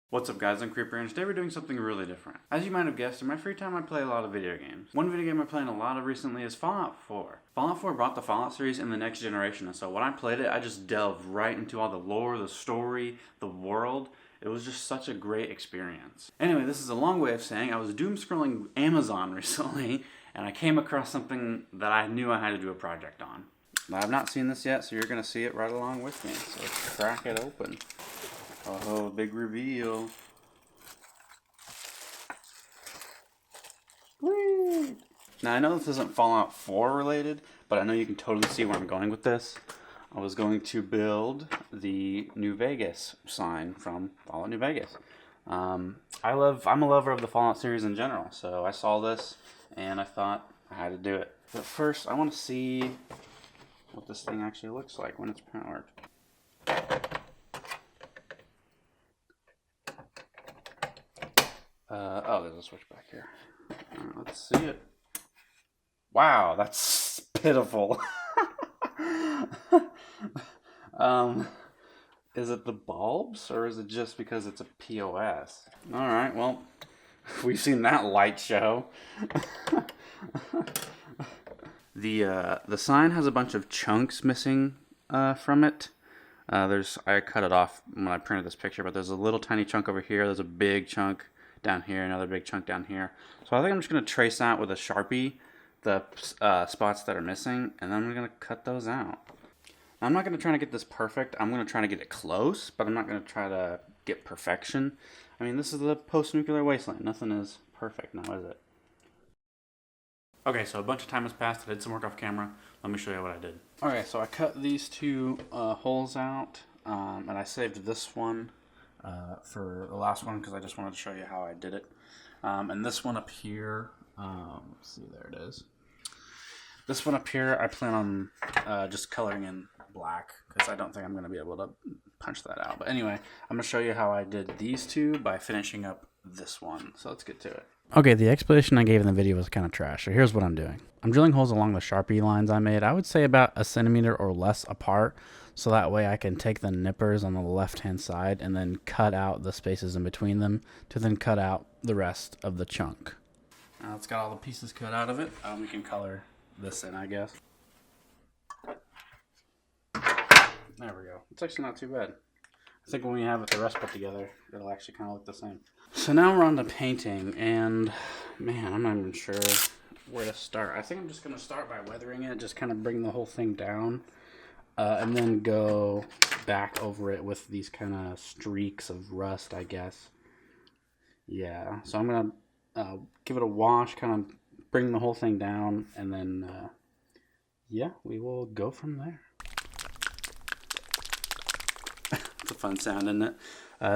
What's up guys, I'm Creeper, and today we're doing something really different. As you might have guessed, in my free time I play a lot of video games. One video game I'm playing a lot of recently is Fallout 4. Fallout 4 brought the Fallout series in the next generation, and so when I played it, I just delved right into all the lore, the story, the world. It was just such a great experience. Anyway, this is a long way of saying I was doom scrolling Amazon recently, and I came across something that I knew I had to do a project on. Now, I've not seen this yet, so you're going to see it right along with me, so let's crack it open. Oh, big reveal. Whee! Now, I know this isn't Fallout 4 related, but I know you can totally see where I'm going with this. I was going to build the New Vegas sign from Fallout New Vegas. I'm a lover of the Fallout series in general, so I saw this and I thought I had to do it. But first, I want to see what this thing actually looks like when it's powered. Oh, there's a switch back here. Let's see it. Wow, that's pitiful. Is it the bulbs, or is it just because it's a POS? Alright, well, we've seen that light show. The sign has a bunch of chunks missing from it. I cut it off when I printed this picture, but there's a little tiny chunk over here. There's a big chunk down here, another big chunk down here. So I think I'm just going to trace out with a Sharpie the spots that are missing, and then I'm going to cut those out. Now, I'm not going to try to get this perfect. I'm going to try to get it close, but I'm not going to try to get perfection. I mean, this is the post-nuclear wasteland. Nothing is perfect now, is it? Okay, so a bunch of time has passed. I did some work off camera. Let me show you what I did. Okay, so I cut these two holes out, and I saved this one for the last one because I just wanted to show you how I did it. And this one up here, let's see, there it is. This one up here, I plan on just coloring in black because I don't think I'm going to be able to punch that out. But anyway, I'm going to show you how I did these two by finishing up this one. So let's get to it. Okay, the explanation I gave in the video was kind of trash, so here's what I'm doing. I'm drilling holes along the Sharpie lines I made. I would say about a centimeter or less apart, so that way I can take the nippers on the left-hand side and then cut out the spaces in between them to then cut out the rest of the chunk. Now it's got all the pieces cut out of it. We can color this in, I guess. There we go. It's actually not too bad. I think when we have the rest put together, it'll actually kind of look the same. So now we're on to painting, and man, I'm not even sure where to start. I think I'm just going to start by weathering it, just kind of bring the whole thing down, and then go back over it with these kind of streaks of rust, I guess. Yeah, so I'm going to give it a wash, kind of bring the whole thing down, and then, yeah, we will go from there. It's a fun sound, isn't it?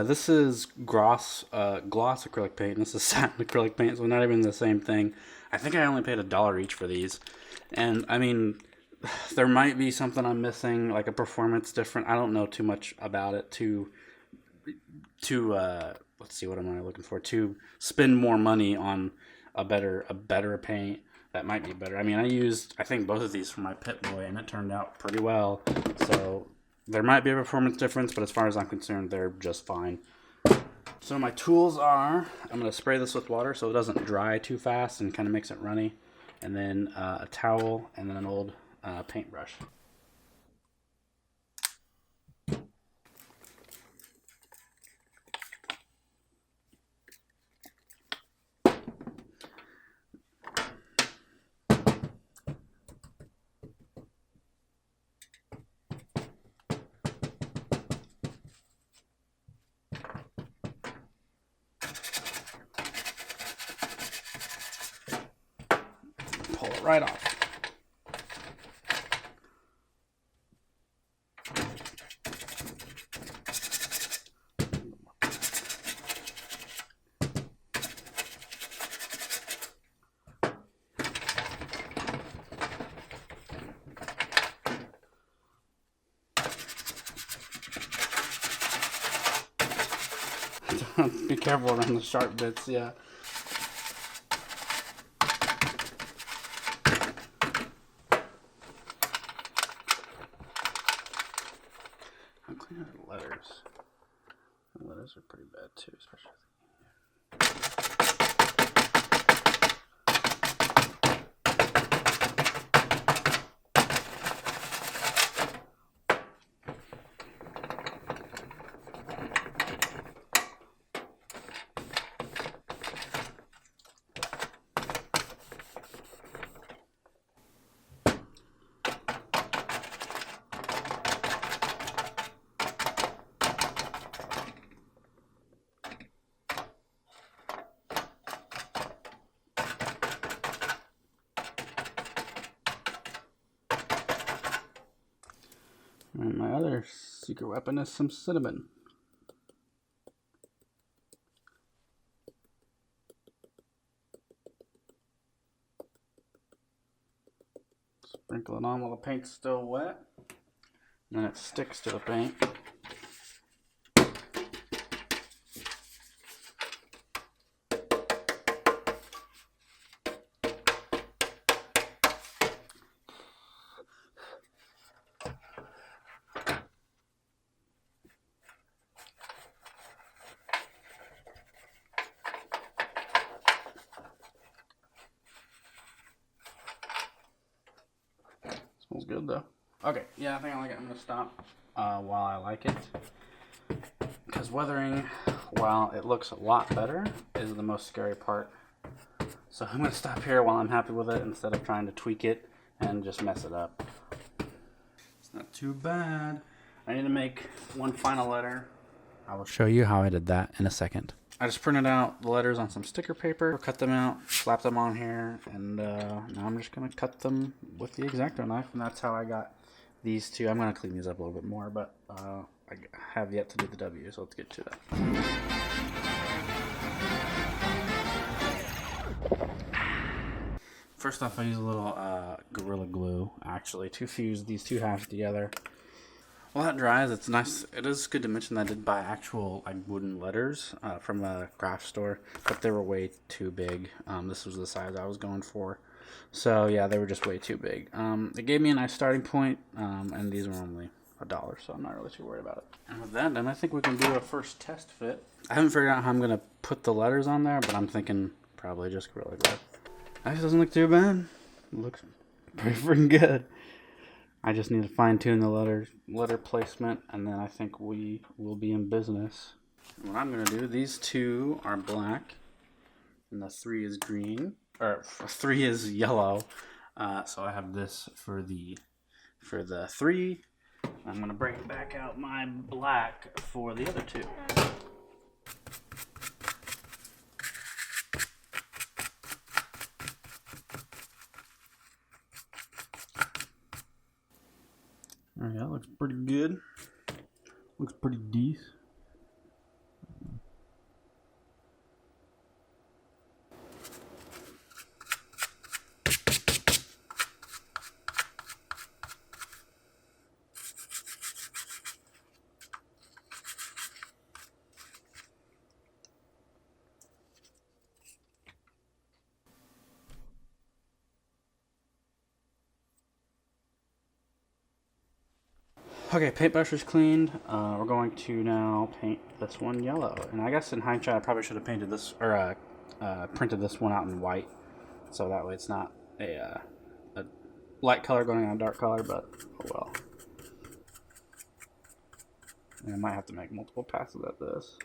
This is gloss acrylic paint. This is satin acrylic paint, so not even the same thing. I think I only paid $1 each for these. And, I mean, there might be something I'm missing, like a performance different. I don't know too much about it to let's see, what am I looking for? To spend more money on a better paint that might be better. I mean, I think both of these for my Pip-Boy, and it turned out pretty well. So there might be a performance difference, but as far as I'm concerned, they're just fine. So my tools are, I'm going to spray this with water so it doesn't dry too fast and kind of makes it runny. And then a towel, and then an old paintbrush. Pull it right off. Be careful around the sharp bits, yeah. How clean are the letters? The letters these are pretty bad too, especially. And my other secret weapon is some cinnamon. Sprinkle it on while the paint's still wet. And then it sticks to the paint. Smells good though. Okay, yeah, I think I like it. I'm gonna stop while I like it, because weathering, while it looks a lot better, is the most scary part. So I'm gonna stop here while I'm happy with it instead of trying to tweak it and just mess it up. It's not too bad. I need to make one final letter. I will show you how I did that in a second. I just printed out the letters on some sticker paper, cut them out, slapped them on here, and now I'm just going to cut them with the X-Acto knife, and that's how I got these two. I'm going to clean these up a little bit more, but I have yet to do the W, so let's get to that. First off, I use a little Gorilla Glue, actually, to fuse these two halves together. While that dries, it's nice. It is good to mention that I did buy actual wooden letters from a craft store, but they were way too big. This was the size I was going for. So yeah, they were just way too big. It gave me a nice starting point, and these were only $1, so I'm not really too worried about it. And with that done, I think we can do a first test fit. I haven't figured out how I'm going to put the letters on there, but I'm thinking probably just Gorilla Glue. Actually, doesn't look too bad. It looks pretty freaking good. I just need to fine tune the letter placement, and then I think we will be in business. And what I'm going to do, these two are black, and the 3 is green, or 3 is yellow. So I have this for the 3. I'm going to break back out my black for the other 2. Alright, that looks pretty good. Looks pretty decent. Okay, paintbrush is cleaned. We're going to now paint this one yellow. And I guess in hindsight, I probably should have painted this, or printed this one out in white. So that way it's not a light color going on a dark color, but oh well. And I might have to make multiple passes at this.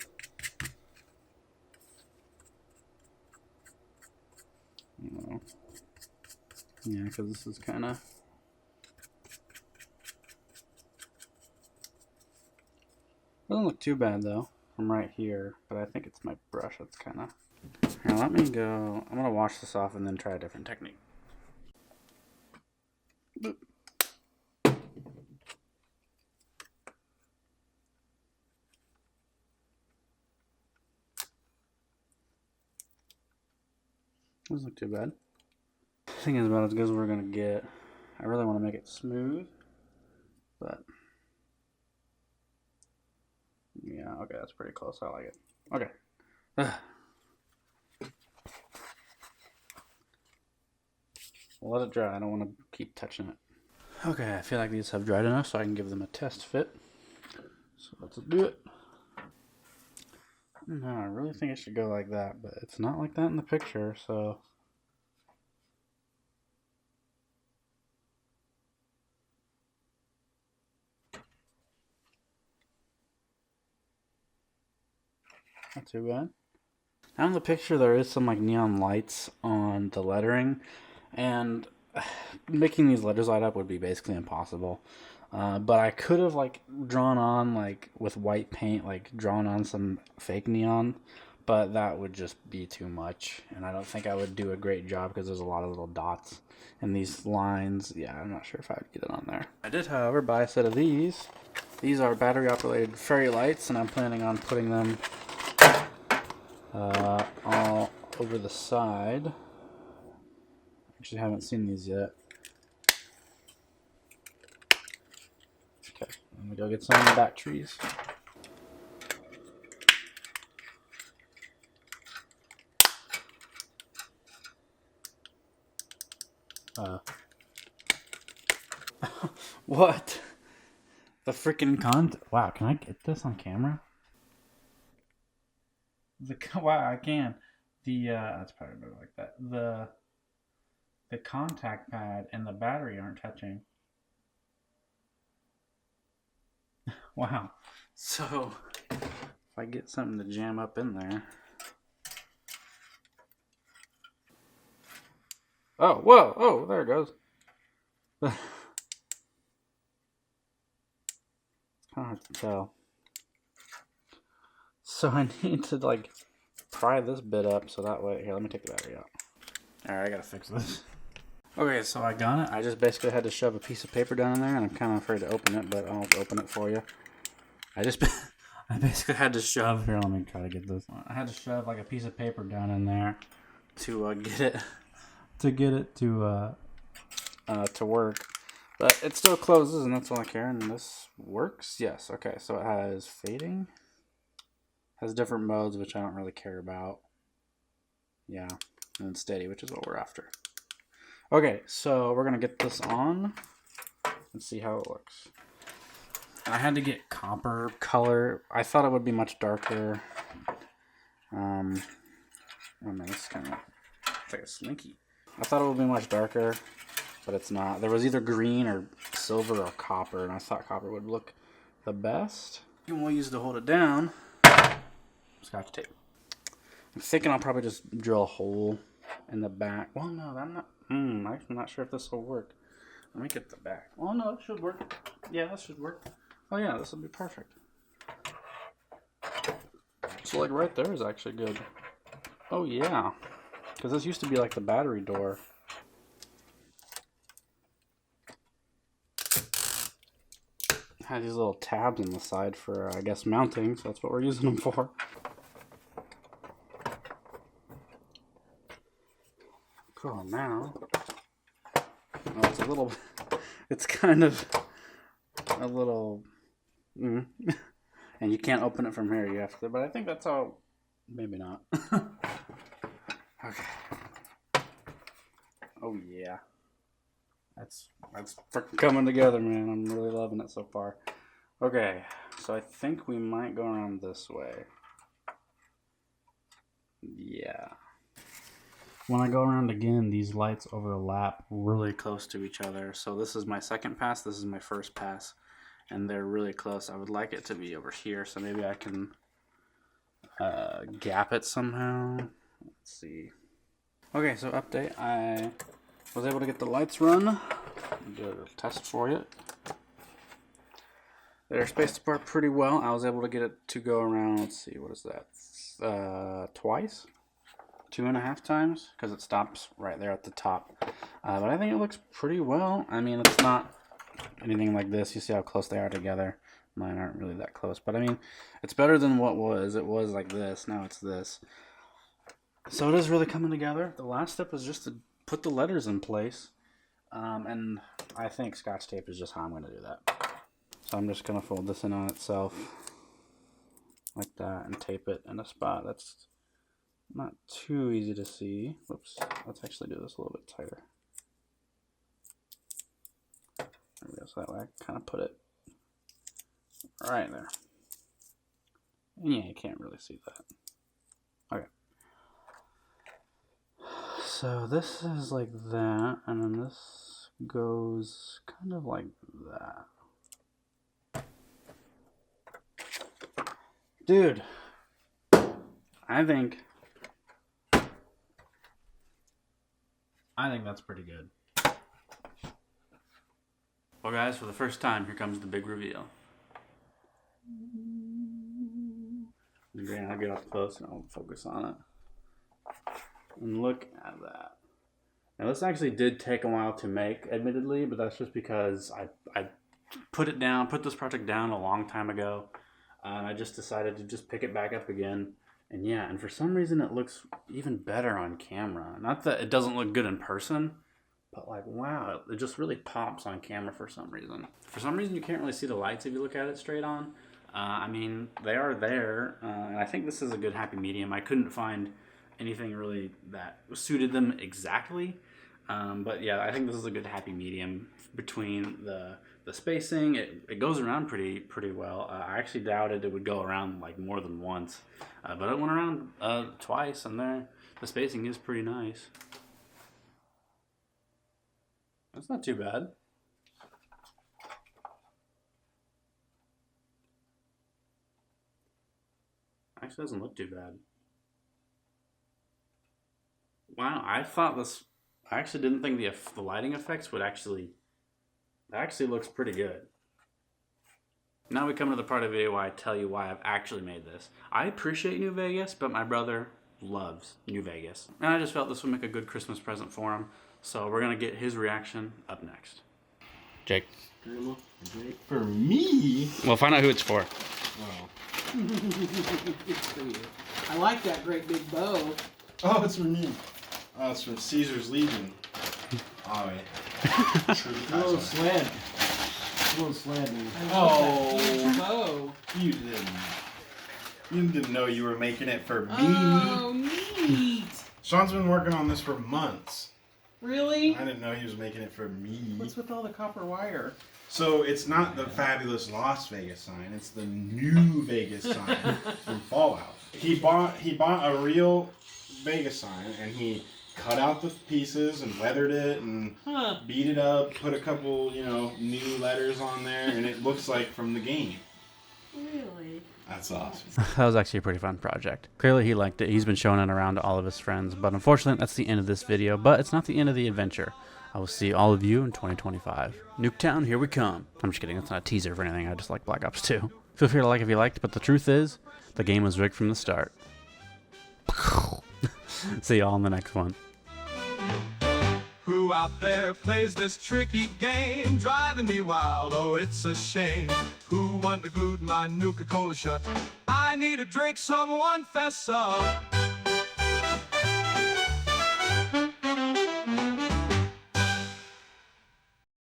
Yeah, because this is kind of... Doesn't look too bad though from right here, but I think it's my brush that's kind of... Here, let me go. I'm going to wash this off and then try a different technique. Boop. Doesn't look too bad. I think it's about as good as we're going to get. I really want to make it smooth, but... Yeah, okay, that's pretty close. I like it. Okay. We'll let it dry. I don't want to keep touching it. Okay, I feel like these have dried enough so I can give them a test fit. So let's do it. No, I really think it should go like that, but it's not like that in the picture, so... Not too bad. Now in the picture there is some like neon lights on the lettering, and making these letters light up would be basically impossible. But I could have like drawn on like with white paint, like drawn on some fake neon, but that would just be too much, and I don't think I would do a great job because there's a lot of little dots and these lines. Yeah, I'm not sure if I would get it on there. I did, however, buy a set of these. These are battery operated fairy lights, and I'm planning on putting them all over the side. Actually, haven't seen these yet. Okay, I'm gonna go get some batteries. What? The freaking Wow, can I get this on camera? Wow, I can. That's probably better like that. The contact pad and the battery aren't touching. Wow. So, if I get something to jam up in there. Oh, whoa, oh, there it goes. It's kind of hard to tell. So I need to like pry this bit up so that way. Here, let me take the battery out. Alright, I gotta fix this. Okay, so I got it. I just basically had to shove a piece of paper down in there, and I'm kind of afraid to open it, but I'll open it for you. I basically had to shove. Here, let me try to get this. I had to shove like a piece of paper down in there to get it to work. But it still closes, and that's all I care. And this works. Yes. Okay. So it has fading. Has different modes, which I don't really care about. Yeah, and then steady, which is what we're after. Okay, so we're gonna get this on and see how it looks. I had to get copper color. I thought it would be much darker. Oh man, this is kind of it's like a slinky. I thought it would be much darker, but it's not. There was either green or silver or copper, and I thought copper would look the best. And we'll use to hold it down Scotch tape. I'm thinking I'll probably just drill a hole in the back. Well, no, I'm not. I'm not sure if this will work. Let me get the back. Oh no, it should work. Yeah, that should work. Oh yeah, this will be perfect. So like right there is actually good. Oh yeah, because this used to be like the battery door. Had these little tabs on the side for I guess mounting, so that's what we're using them for. Cool. Now, oh, it's a little. It's kind of a little. And you can't open it from here. You have to. But I think that's all. Maybe not. Okay. Oh yeah. That's freaking coming together, man. I'm really loving it so far. Okay, so I think we might go around this way. Yeah. When I go around again, these lights overlap really close to each other. So this is my second pass, this is my first pass, and they're really close. I would like it to be over here, so maybe I can gap it somehow. Let's see. Okay, so update. I was able to get the lights run. Do a test for you. They're spaced apart pretty well. I was able to get it to go around, let's see, what is that? Twice? 2.5 times, because it stops right there at the top. But I think it looks pretty well. I mean, it's not anything like this. You see how close they are together. Mine aren't really that close, but I mean, it's better than what was. It was like this. Now it's this. So it is really coming together. The last step is just to put the letters in place. And I think Scotch tape is just how I'm going to do that. So I'm just going to fold this in on itself like that and tape it in a spot that's not too easy to see. Whoops. Let's actually do this a little bit tighter. There we go. So that way I kind of put it right there. Yeah, you can't really see that. Okay. So this is like that, and then this goes kind of like that. Dude, I think that's pretty good. Well, guys, for the first time, here comes the big reveal. Again, I'll get up close and I'll focus on it. And look at that. Now, this actually did take a while to make, admittedly, but that's just because I put this project down a long time ago. I just decided to just pick it back up again. And yeah, and for some reason it looks even better on camera. Not that it doesn't look good in person, but like, wow, it just really pops on camera for some reason. For some reason you can't really see the lights if you look at it straight on. I mean, they are there, and I think this is a good happy medium. I couldn't find anything really that suited them exactly. But yeah, I think this is a good happy medium between the spacing. It goes around pretty well. I actually doubted it would go around like more than once, but it went around twice, and the spacing is pretty nice. That's not too bad. Actually doesn't look too bad. Wow, I actually didn't think the lighting effects would actually... That actually looks pretty good. Now we come to the part of the video where I tell you why I've actually made this. I appreciate New Vegas, but my brother loves New Vegas. And I just felt this would make a good Christmas present for him. So we're going to get his reaction up next. Jake. For me? Well, find out who it's for. Oh. It's for you. I like that great big bow. Oh, it's for me. Oh, it's from Caesar's Legion. Oh, wait. Little sled. Little sled. Oh. Huge bow. You didn't know you were making it for me. Oh, neat. Sean's been working on this for months. Really? I didn't know he was making it for me. What's with all the copper wire? So it's not the fabulous Las Vegas sign; it's the New Vegas sign from Fallout. He bought a real Vegas sign, and he cut out the pieces and weathered it and beat it up, put a couple, new letters on there, and it looks like from the game. Really? That's awesome. That was actually a pretty fun project. Clearly he liked it. He's been showing it around to all of his friends, but unfortunately that's the end of this video, but it's not the end of the adventure. I will see all of you in 2025. Nuketown, here we come. I'm just kidding, it's not a teaser for anything, I just like Black Ops 2. Feel free to like if you liked, but the truth is, the game was rigged from the start. See y'all in the next one. Who out there plays this tricky game, driving me wild, oh it's a shame. Who unglued my Nuka Cola shut? I need a drink, someone fess up.